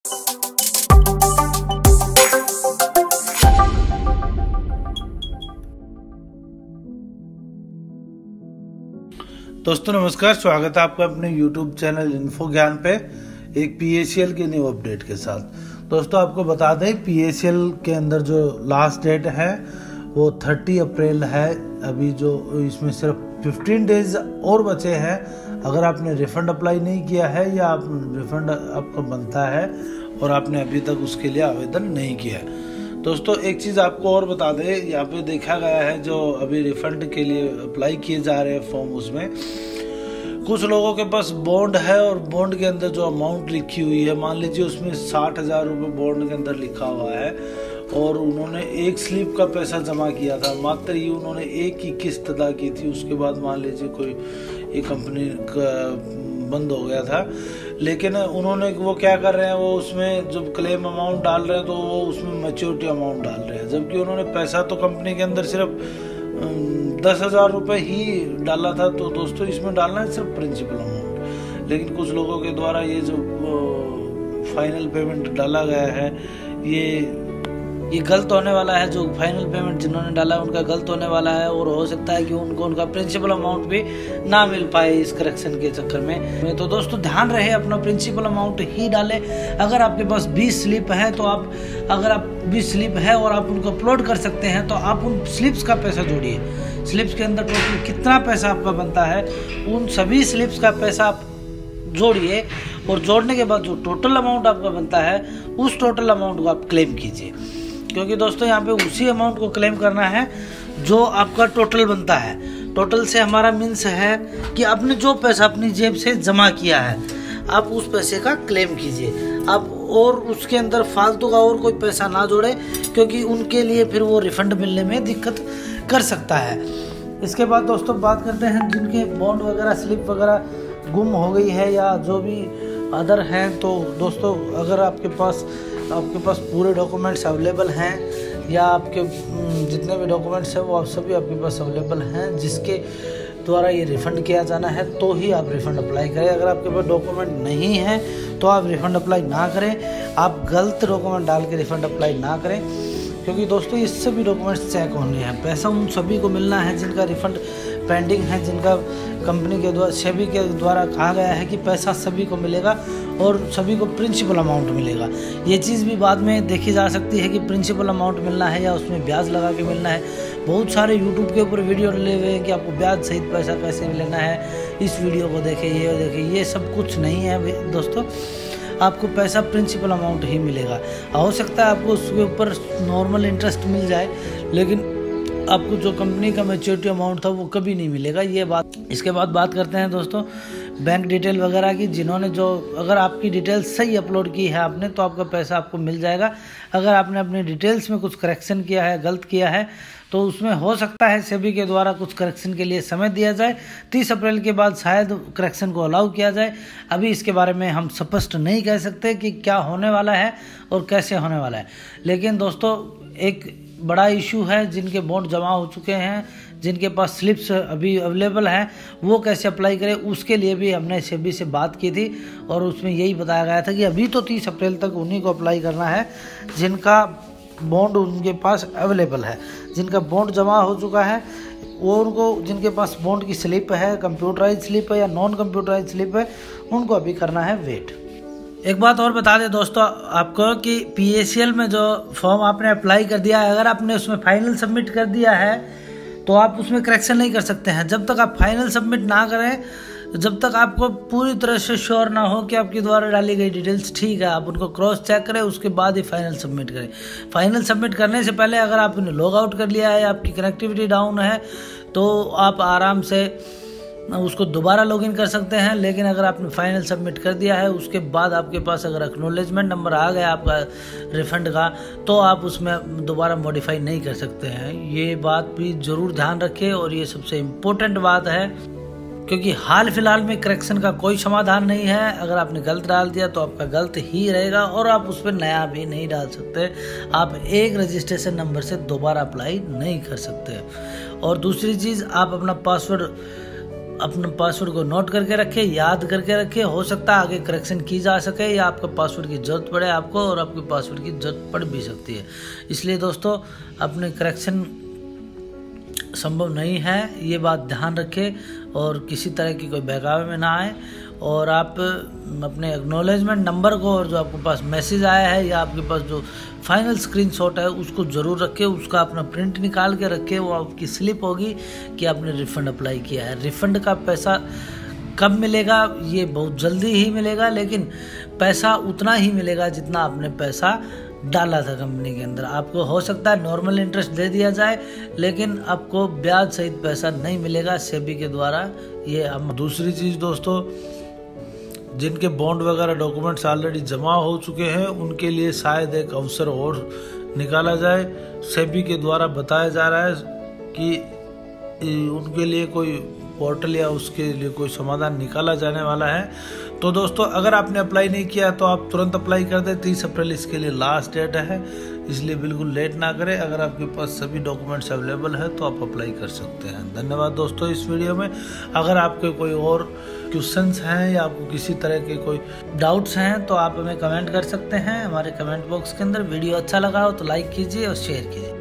दोस्तों नमस्कार, स्वागत है आपका अपने YouTube चैनल इन्फो ज्ञान पे एक PACL के न्यू अपडेट के साथ। दोस्तों आपको बता दें PACL के अंदर जो लास्ट डेट है वो 30 अप्रैल है। अभी जो इसमें सिर्फ 15 डेज और बचे हैं। अगर आपने रिफंड अप्लाई नहीं किया है या आप रिफंड आपका बनता है और आपने अभी तक उसके लिए आवेदन नहीं किया है। दोस्तों एक चीज़ आपको और बता दें, यहाँ पे देखा गया है जो अभी रिफंड के लिए अप्लाई किए जा रहे हैं फॉर्म, उसमें कुछ लोगों के पास बॉन्ड है और बॉन्ड के अंदर जो अमाउंट लिखी हुई है, मान लीजिए उसमें 60,000 रुपये बॉन्ड के अंदर लिखा हुआ है और उन्होंने एक स्लिप का पैसा जमा किया था, मात्र ये उन्होंने एक ही किस्त अदा की थी। उसके बाद मान लीजिए कोई एक कंपनी बंद हो गया था, लेकिन उन्होंने वो क्या कर रहे हैं, वो उसमें जब क्लेम अमाउंट डाल रहे हैं तो वो उसमें मैच्योरिटी अमाउंट डाल रहे हैं, जबकि उन्होंने पैसा तो कंपनी के अंदर सिर्फ 10,000 रुपये ही डाला था। तो दोस्तों इसमें डालना है सिर्फ प्रिंसिपल अमाउंट, लेकिन कुछ लोगों के द्वारा ये जो फाइनल पेमेंट डाला गया है ये गलत होने वाला है। जो फाइनल पेमेंट जिन्होंने डाला है उनका गलत होने वाला है और हो सकता है कि उनको उनका प्रिंसिपल अमाउंट भी ना मिल पाए इस करेक्शन के चक्कर में। तो दोस्तों ध्यान रहे, अपना प्रिंसिपल अमाउंट ही डालें। अगर आपके पास 20 स्लिप है तो अगर आप 20 स्लिप है और आप उनको अपलोड कर सकते हैं तो आप उन स्लिप्स का पैसा जोड़िए। स्लिप्स के अंदर टोटल कितना पैसा आपका बनता है उन सभी स्लिप्स का पैसा आप जोड़िए और जोड़ने के बाद जो टोटल अमाउंट आपका बनता है उस टोटल अमाउंट को आप क्लेम कीजिए, क्योंकि दोस्तों यहाँ पे उसी अमाउंट को क्लेम करना है जो आपका टोटल बनता है। टोटल से हमारा मीन्स है कि आपने जो पैसा अपनी जेब से जमा किया है आप उस पैसे का क्लेम कीजिए आप, और उसके अंदर फालतू का और कोई पैसा ना जोड़े, क्योंकि उनके लिए फिर वो रिफंड मिलने में दिक्कत कर सकता है। इसके बाद दोस्तों बात करते हैं जिनके बॉन्ड वगैरह स्लिप वगैरह गुम हो गई है या जो भी अदर हैं। तो दोस्तों अगर आपके पास पूरे डॉक्यूमेंट्स अवेलेबल हैं या आपके जितने भी डॉक्यूमेंट्स हैं वो आप सभी आपके पास अवेलेबल हैं जिसके द्वारा ये रिफ़ंड किया जाना है, तो ही आप रिफ़ंड अप्लाई करें। अगर आपके पास डॉक्यूमेंट नहीं है तो आप रिफ़ंड अप्लाई ना करें। आप गलत डॉक्यूमेंट डाल के रिफ़ंड अप्लाई ना करें, क्योंकि दोस्तों ये सभी डॉक्यूमेंट्स चेक होने हैं। पैसा उन सभी को मिलना है जिनका रिफ़ंड पेंडिंग है, जिनका कंपनी के द्वारा सेबी के द्वारा कहा गया है कि पैसा सभी को मिलेगा और सभी को प्रिंसिपल अमाउंट मिलेगा। ये चीज़ भी बाद में देखी जा सकती है कि प्रिंसिपल अमाउंट मिलना है या उसमें ब्याज लगा के मिलना है। बहुत सारे यूट्यूब के ऊपर वीडियो डले हुए हैं कि आपको ब्याज सहित पैसा कैसे लेना है, इस वीडियो को देखें, ये सब कुछ नहीं है दोस्तों। आपको पैसा प्रिंसिपल अमाउंट ही मिलेगा। हो सकता है आपको उसके ऊपर नॉर्मल इंटरेस्ट मिल जाए, लेकिन आपको जो कंपनी का मैच्योरिटी अमाउंट था वो कभी नहीं मिलेगा, ये बात। इसके बाद बात करते हैं दोस्तों बैंक डिटेल वगैरह की। जिन्होंने अगर आपकी डिटेल सही अपलोड की है आपने तो आपका पैसा आपको मिल जाएगा। अगर आपने अपनी डिटेल्स में कुछ करेक्शन किया है, गलत किया है, तो उसमें हो सकता है सेबी के द्वारा कुछ करेक्शन के लिए समय दिया जाए। 30 अप्रैल के बाद शायद करेक्शन को अलाउ किया जाए। अभी इसके बारे में हम स्पष्ट नहीं कह सकते कि क्या होने वाला है और कैसे होने वाला है, लेकिन दोस्तों एक बड़ा इशू है। जिनके बॉन्ड जमा हो चुके हैं, जिनके पास स्लिप्स अभी अवेलेबल हैं, वो कैसे अप्लाई करें उसके लिए भी हमने सेबी से बात की थी और उसमें यही बताया गया था कि अभी तो 30 अप्रैल तक उन्हीं को अप्लाई करना है जिनका बॉन्ड उनके पास अवेलेबल है। जिनका बॉन्ड जमा हो चुका है वो उनको, जिनके पास बॉन्ड की स्लिप है, कंप्यूटराइज स्लिप है या नॉन कंप्यूटराइज स्लिप है, उनको अभी करना है वेट। एक बात और बता दें दोस्तों आपको कि PACL में जो फॉर्म आपने अप्लाई कर दिया है, अगर आपने उसमें फाइनल सबमिट कर दिया है तो आप उसमें करेक्शन नहीं कर सकते हैं। जब तक आप फाइनल सबमिट ना करें, जब तक आपको पूरी तरह से श्योर ना हो कि आपके द्वारा डाली गई डिटेल्स ठीक है, आप उनको क्रॉस चेक करें, उसके बाद ही फाइनल सबमिट करें। फाइनल सबमिट करने से पहले अगर आपने लॉग आउट कर लिया है, आपकी कनेक्टिविटी डाउन है, तो आप आराम से उसको दोबारा लॉगिन कर सकते हैं। लेकिन अगर आपने फाइनल सबमिट कर दिया है उसके बाद आपके पास अगर एक्नॉलेजमेंट नंबर आ गया आपका रिफंड का, तो आप उसमें दोबारा मॉडिफाई नहीं कर सकते हैं। ये बात भी ज़रूर ध्यान रखें और ये सबसे इम्पोर्टेंट बात है, क्योंकि हाल फिलहाल में करेक्शन का कोई समाधान नहीं है। अगर आपने गलत डाल दिया तो आपका गलत ही रहेगा और आप उस पर नया भी नहीं डाल सकते। आप एक रजिस्ट्रेशन नंबर से दोबारा अप्लाई नहीं कर सकते। और दूसरी चीज़, आप अपना पासवर्ड अपने पासवर्ड को नोट करके रखें, याद करके रखें। हो सकता है आगे करेक्शन की जा सके या आपके पासवर्ड की ज़रूरत पड़े आपको, और आपके पासवर्ड की ज़रूरत पड़ भी सकती है। इसलिए दोस्तों अपने करेक्शन संभव नहीं है, ये बात ध्यान रखें और किसी तरह की कोई बहकावे में ना आए। और आप अपने एक्नॉलेजमेंट नंबर को, और जो आपके पास मैसेज आया है या आपके पास जो फाइनल स्क्रीनशॉट है उसको ज़रूर रखें, उसका अपना प्रिंट निकाल के रखें। वो आपकी स्लिप होगी कि आपने रिफ़ंड अप्लाई किया है। रिफ़ंड का पैसा कब मिलेगा? ये बहुत जल्दी ही मिलेगा, लेकिन पैसा उतना ही मिलेगा जितना आपने पैसा डाला था कंपनी के अंदर। आपको हो सकता है नॉर्मल इंटरेस्ट दे दिया जाए, लेकिन आपको ब्याज सहित पैसा नहीं मिलेगा सेबी के द्वारा। ये हम दूसरी चीज़ दोस्तों, जिनके बॉन्ड वगैरह डॉक्यूमेंट्स ऑलरेडी जमा हो चुके हैं उनके लिए शायद एक अवसर और निकाला जाए। सेबी के द्वारा बताया जा रहा है कि उनके लिए कोई पोर्टल या उसके लिए कोई समाधान निकाला जाने वाला है। तो दोस्तों अगर आपने अप्लाई नहीं किया तो आप तुरंत अप्लाई कर दें। 30 अप्रैल इसके लिए लास्ट डेट है, इसलिए बिल्कुल लेट ना करें। अगर आपके पास सभी डॉक्यूमेंट्स अवेलेबल है तो आप अप्लाई कर सकते हैं। धन्यवाद दोस्तों इस वीडियो में। अगर आपके कोई और क्वेश्चंस हैं या आपको किसी तरह के कोई डाउट्स हैं तो आप हमें कमेंट कर सकते हैं हमारे कमेंट बॉक्स के अंदर। वीडियो अच्छा लगा हो तो लाइक कीजिए और शेयर कीजिए।